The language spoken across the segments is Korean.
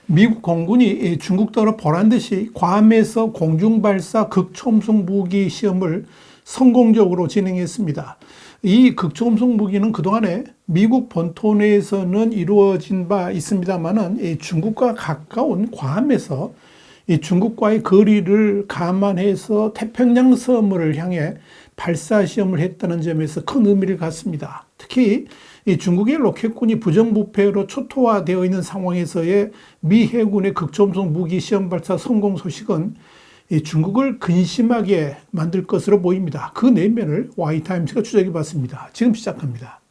미국 공군이 중국 등으로 보란 듯이 괌에서 공중발사 극초음속 무기 시험을 성공적으로 진행했습니다. 이 극초음속 무기는 그동안에 미국 본토 내에서는 이루어진 바 있습니다만은 중국과 가까운 괌에서 이 중국과의 거리를 감안해서 태평양 섬을 향해 발사 시험을 했다는 점에서 큰 의미를 갖습니다. 특히 이 중국의 로켓군이 부정부패로 초토화되어 있는 상황에서의 미 해군의 극초음속 무기 시험 발사 성공 소식은 이 중국을 근심하게 만들 것으로 보입니다. 그 내면을 Y타임즈가 추적해 봤습니다. 지금 시작합니다.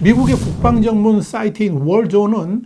미국의 국방전문 사이트인 월조는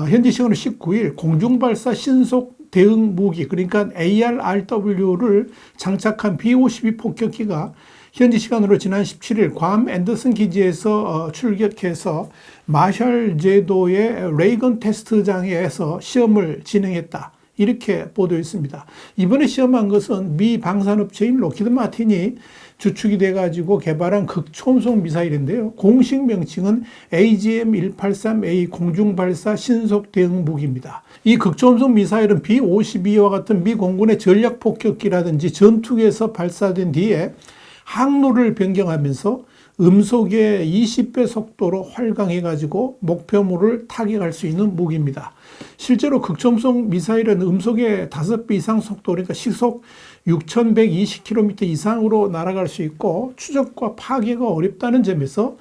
현지 시간으로 19일 공중발사 신속 대응 무기, 그러니까 ARRW를 장착한 B-52 폭격기가 현지 시간으로 지난 17일 괌 앤더슨 기지에서 출격해서 마샬 제도의 레이건 테스트장에서 시험을 진행했다. 이렇게 보도했습니다. 이번에 시험한 것은 미 방산업체인 로키드 마틴이 주축이 돼가지고 개발한 극초음속 미사일인데요. 공식 명칭은 AGM-183A 공중발사 신속 대응 무기입니다. 이 극초음속 미사일은 B-52와 같은 미 공군의 전략폭격기라든지 전투기에서 발사된 뒤에 항로를 변경하면서 음속의 20배 속도로 활강해가지고 목표물을 타격할 수 있는 무기입니다. 실제로 극초음속 미사일은 음속의 5배 이상 속도, 그러니까 시속 6,120km 이상으로 날아갈 수 있고 추적과 파괴가 어렵다는 점에서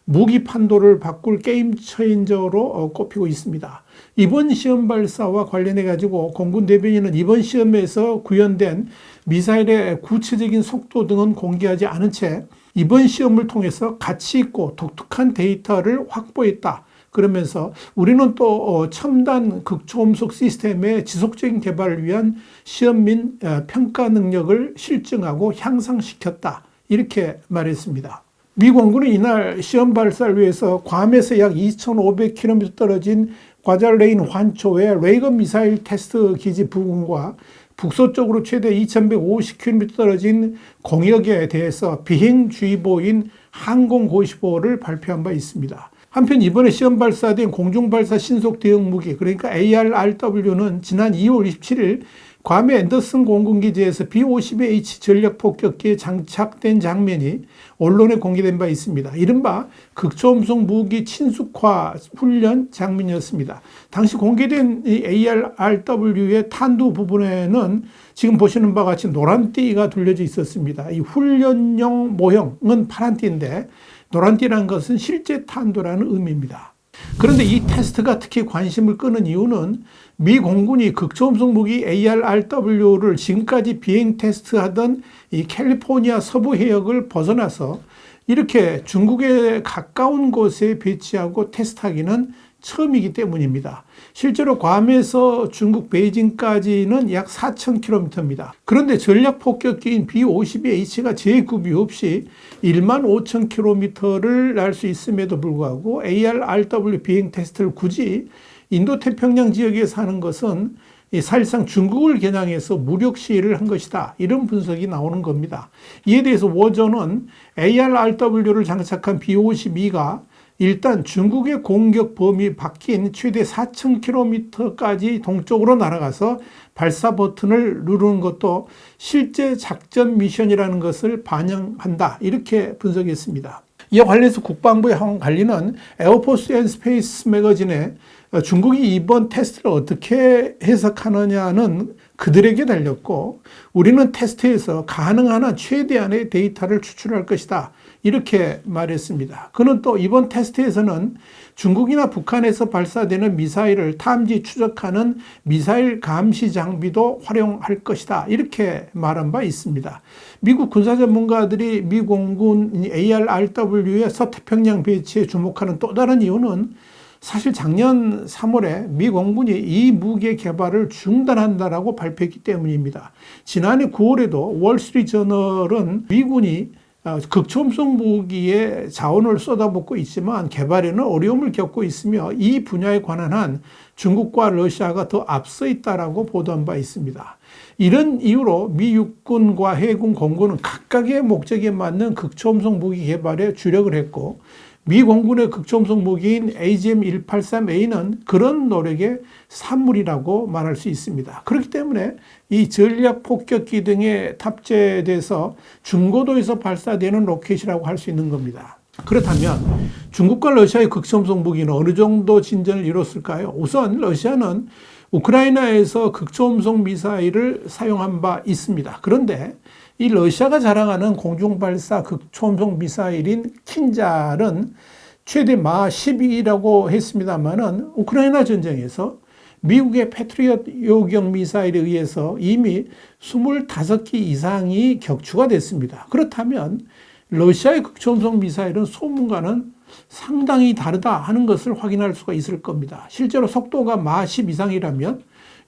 무기 판도를 바꿀 게임 체인저로 꼽히고 있습니다. 이번 시험 발사와 관련해 가지고 공군 대변인은 이번 시험에서 구현된 미사일의 구체적인 속도 등은 공개하지 않은 채 이번 시험을 통해서 가치 있고 독특한 데이터를 확보했다. 그러면서 우리는 또 첨단 극초음속 시스템의 지속적인 개발을 위한 시험 및 평가 능력을 실증하고 향상시켰다. 이렇게 말했습니다. 미 공군은 이날 시험 발사를 위해서 괌에서 약 2,500km 떨어진 과잘레인 환초의 레이건 미사일 테스트 기지 부근과 북서쪽으로 최대 2,150km 떨어진 공역에 대해서 비행주의보인 항공고시보를 발표한 바 있습니다. 한편 이번에 시험 발사된 공중발사 신속 대응 무기, 그러니까 ARRW는 지난 2월 27일 괌의 앤더슨 공군기지에서 B-52H 전략폭격기에 장착된 장면이 언론에 공개된 바 있습니다. 이른바 극초음속 무기 친숙화 훈련 장면이었습니다. 당시 공개된 이 ARRW의 탄두 부분에는 지금 보시는 바와 같이 노란 띠가 둘려져 있었습니다. 이 훈련용 모형은 파란 띠인데 노란 띠라는 것은 실제 탄두라는 의미입니다. 그런데 이 테스트가 특히 관심을 끄는 이유는 미 공군이 극초음속 무기 ARRW를 지금까지 비행 테스트하던 이 캘리포니아 서부 해역을 벗어나서 이렇게 중국에 가까운 곳에 배치하고 테스트하기는 처음이기 때문입니다. 실제로 괌에서 중국 베이징까지는 약 4,000km입니다. 그런데 전략폭격기인 B-52H가 제급이 없이 15,000km를 날 수 있음에도 불구하고 ARRW 비행 테스트를 굳이 인도태평양 지역에서 하는 것은 사실상 중국을 겨냥해서 무력 시위를 한 것이다. 이런 분석이 나오는 겁니다. 이에 대해서 워저는 ARRW를 장착한 B-52가 일단 중국의 공격 범위 밖인 최대 4,000km까지 동쪽으로 날아가서 발사 버튼을 누르는 것도 실제 작전 미션이라는 것을 반영한다. 이렇게 분석했습니다. 이와 관련해서 국방부의 한 관리는 에어포스 앤 스페이스 매거진에 중국이 이번 테스트를 어떻게 해석하느냐는 그들에게 달렸고 우리는 테스트에서 가능한 한 최대한의 데이터를 추출할 것이다. 이렇게 말했습니다. 그는 또 이번 테스트에서는 중국이나 북한에서 발사되는 미사일을 탐지 추적하는 미사일 감시 장비도 활용할 것이다. 이렇게 말한 바 있습니다. 미국 군사 전문가들이 미 공군 ARRW의 서태평양 배치에 주목하는 또 다른 이유는 사실 작년 3월에 미 공군이 이 무기의 개발을 중단한다라고 발표했기 때문입니다. 지난해 9월에도 월스트리트저널은 미군이 극초음속 무기에 자원을 쏟아붓고 있지만 개발에는 어려움을 겪고 있으며 이 분야에 관한 한 중국과 러시아가 더 앞서 있다라고 보도한 바 있습니다. 이런 이유로 미 육군과 해군 공군은 각각의 목적에 맞는 극초음속 무기 개발에 주력을 했고, 미 공군의 극초음속 무기인 AGM-183A는 그런 노력의 산물이라고 말할 수 있습니다. 그렇기 때문에 이 전략 폭격기 등에 탑재돼서 중고도에서 발사되는 로켓이라고 할 수 있는 겁니다. 그렇다면 중국과 러시아의 극초음속 무기는 어느 정도 진전을 이뤘을까요? 우선 러시아는 우크라이나에서 극초음속 미사일을 사용한 바 있습니다. 그런데 이 러시아가 자랑하는 공중발사 극초음속 미사일인 킨잘은 최대 마 12라고 했습니다만은 우크라이나 전쟁에서 미국의 패트리엇 요격 미사일에 의해서 이미 25기 이상이 격추가 됐습니다. 그렇다면 러시아의 극초음속 미사일은 소문과는 상당히 다르다 하는 것을 확인할 수가 있을 겁니다. 실제로 속도가 마 10 이상이라면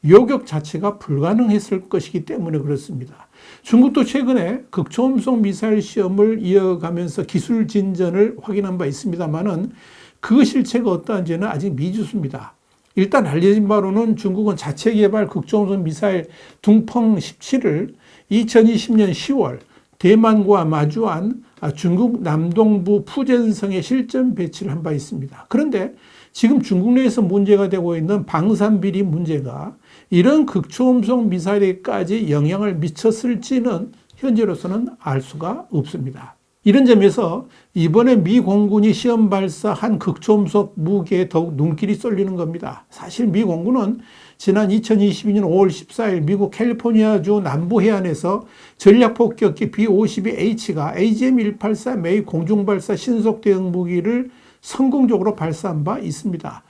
요격 자체가 불가능했을 것이기 때문에 그렇습니다. 중국도 최근에 극초음속 미사일 시험을 이어가면서 기술 진전을 확인한 바 있습니다만은 그 실체가 어떠한지는 아직 미지수입니다. 일단 알려진 바로는 중국은 자체 개발 극초음속 미사일 둥펑 17을 2020년 10월 대만과 마주한 중국 남동부 푸젠성에 실전 배치를 한 바 있습니다. 그런데 지금 중국 내에서 문제가 되고 있는 방산비리 문제가 이런 극초음속 미사일에까지 영향을 미쳤을지는 현재로서는 알 수가 없습니다. 이런 점에서 이번에 미 공군이 시험 발사한 극초음속 무기에 더욱 눈길이 쏠리는 겁니다. 사실 미 공군은 지난 2022년 5월 14일 미국 캘리포니아주 남부 해안에서 전략폭격기 B-52H가 AGM-183A 공중발사 신속 대응 무기를 성공적으로 발사한 바 있습니다.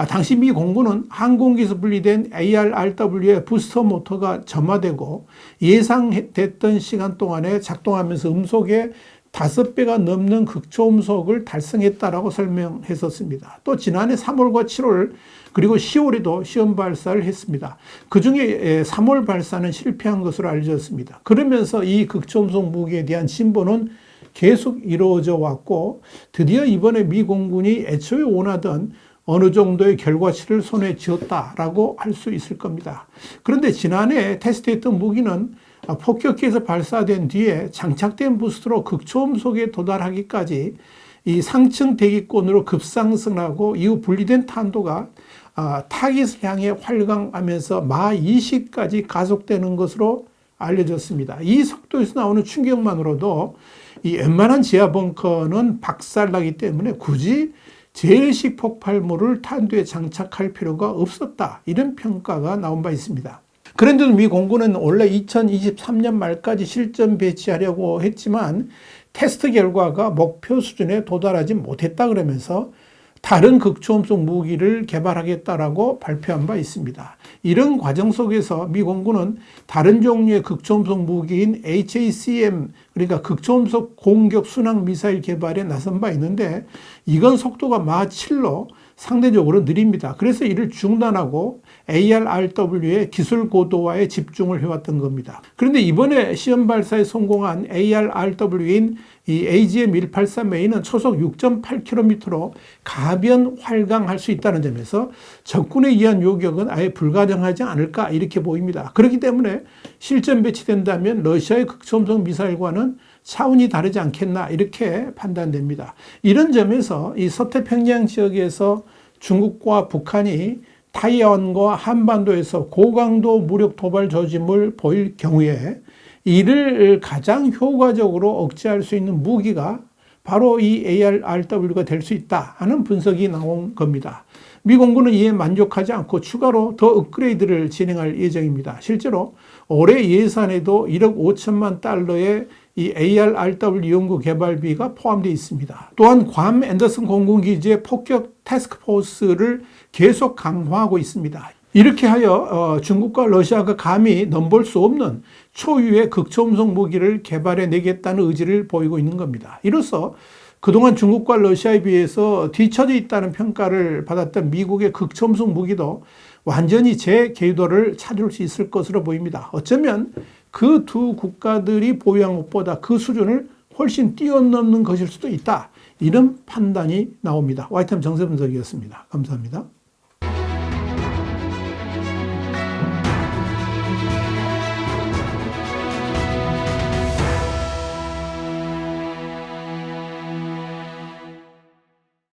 당시 미 공군은 항공기에서 분리된 ARRW의 부스터 모터가 점화되고 예상됐던 시간 동안에 작동하면서 음속의 5배가 넘는 극초음속을 달성했다라고 설명했었습니다. 또 지난해 3월과 7월 그리고 10월에도 시험 발사를 했습니다. 그중에 3월 발사는 실패한 것으로 알려졌습니다. 그러면서 이 극초음속 무기에 대한 진보는 계속 이루어져 왔고 드디어 이번에 미 공군이 애초에 원하던 어느 정도의 결과치를 손에 쥐었다라고 할 수 있을 겁니다. 그런데 지난해 테스트했던 무기는 폭격기에서 발사된 뒤에 장착된 부스트로 극초음속에 도달하기까지 이 상층 대기권으로 급상승하고 이후 분리된 탄도가 타깃을 향해 활강하면서 마 20까지 가속되는 것으로 알려졌습니다. 이 속도에서 나오는 충격만으로도 이 웬만한 지하 벙커는 박살나기 때문에 굳이 재래식 폭발물을 탄두에 장착할 필요가 없었다. 이런 평가가 나온 바 있습니다. 그런데도 미 공군은 원래 2023년 말까지 실전 배치하려고 했지만 테스트 결과가 목표 수준에 도달하지 못했다 그러면서 다른 극초음속 무기를 개발하겠다라고 발표한 바 있습니다. 이런 과정 속에서 미 공군은 다른 종류의 극초음속 무기인 HACM, 그러니까 극초음속 공격 순항 미사일 개발에 나선 바 있는데 이건 속도가 마 7로 상대적으로 느립니다. 그래서 이를 중단하고 ARRW의 기술 고도화에 집중을 해왔던 겁니다. 그런데 이번에 시험 발사에 성공한 ARRW인 이 AGM-183A는 초속 6.8km로 가변 활강할 수 있다는 점에서 적군에 의한 요격은 아예 불가능하지 않을까 이렇게 보입니다. 그렇기 때문에 실전 배치된다면 러시아의 극초음속 미사일과는 차원이 다르지 않겠나 이렇게 판단됩니다. 이런 점에서 이 서태평양 지역에서 중국과 북한이 타이완과 한반도에서 고강도 무력 도발 조짐을 보일 경우에 이를 가장 효과적으로 억제할 수 있는 무기가 바로 이 ARRW가 될 수 있다 하는 분석이 나온 겁니다. 미 공군은 이에 만족하지 않고 추가로 더 업그레이드를 진행할 예정입니다. 실제로 올해 예산에도 1억 5천만 달러의 이 ARRW 연구 개발비가 포함되어 있습니다. 또한 괌 앤더슨 공군기지의 폭격 태스크포스를 계속 강화하고 있습니다. 이렇게 하여 중국과 러시아가 감히 넘볼 수 없는 초유의 극초음속 무기를 개발해 내겠다는 의지를 보이고 있는 겁니다. 이로써 그동안 중국과 러시아에 비해서 뒤처져 있다는 평가를 받았던 미국의 극초음속 무기도 완전히 재궤도를 찾을 수 있을 것으로 보입니다. 어쩌면 그 두 국가들이 보유한 것보다 그 수준을 훨씬 뛰어넘는 것일 수도 있다. 이런 판단이 나옵니다. 와이타임 정세 분석이었습니다. 감사합니다.